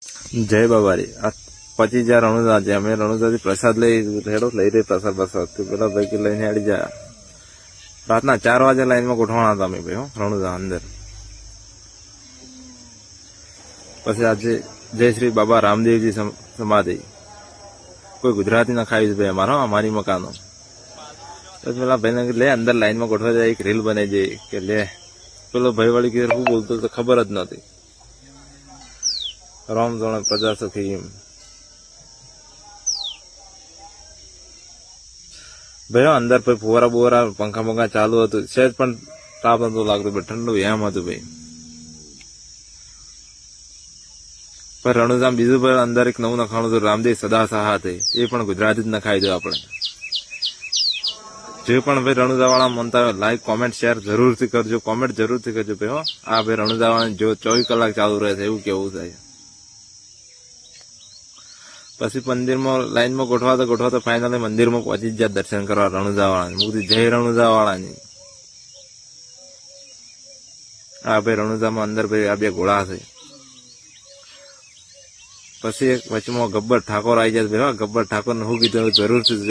જય બાબારી આ 25,000 રણુજા છે અમે રણુજાથી પ્રસાદ લઈ રે પ્રસાદ પેલા ભાઈ કે લઈને આડી જા રાતના 4 વાગે લાઈનમાં ગોઠવાના હતા અમે ભાઈ રણુજા અંદર પછી આજે જય શ્રી બાબા રામદેવજી સમાધિ કોઈ ગુજરાતી ના ખાવી ભાઈ અમારી મકાનો પછી પેલા ભાઈ લે અંદર લાઈનમાં ગોઠવા જાય એક રીલ બનાવી દે કે લે પેલો ભાઈ વાળી કે શું બોલતો તો ખબર જ નહોતી રામ જોણે પ્રજા સુખી એમ ભાઈ અંદર પછી ફુવારા બુવારા પંખા પંખા ચાલુ હતું સહેજ પણ તાપ નતું લાગતું ભાઈ ઠંડુ એમ હતું ભાઈ પણ રણુજામ બીજું પણ અંદર એક નવું નખાણું હતું રામદેવ સદા સહા હતી એ પણ ગુજરાતી જ નખાઈ દો આપણે જે પણ ભાઈ રણુજા વાળા મનતા હોય લાઈક કોમેન્ટ શેર જરૂરથી કરજો કોમેન્ટ જરૂરથી કરજો ભાઈ આ ભાઈ રણુજા વાળા જો 24 કલાક ચાલુ રહે છે એવું કેવું થાય પછી મંદિરમાં લાઈનમાં ગોઠવાતા ફાઇનલી મંદિરમાં પહોંચી જ જાય દર્શન કરવા રણુજા વાળાની મુક્તિ જય રણુજા વાળાની આ ભાઈ રણુજામાં અંદર ભાઈ આ બે ઘોડા છે પછી એક વચમાં ગબ્બર ઠાકોર આવી જાય ભાઈ ગબ્બર ઠાકોર ને શું કીધું જરૂરથી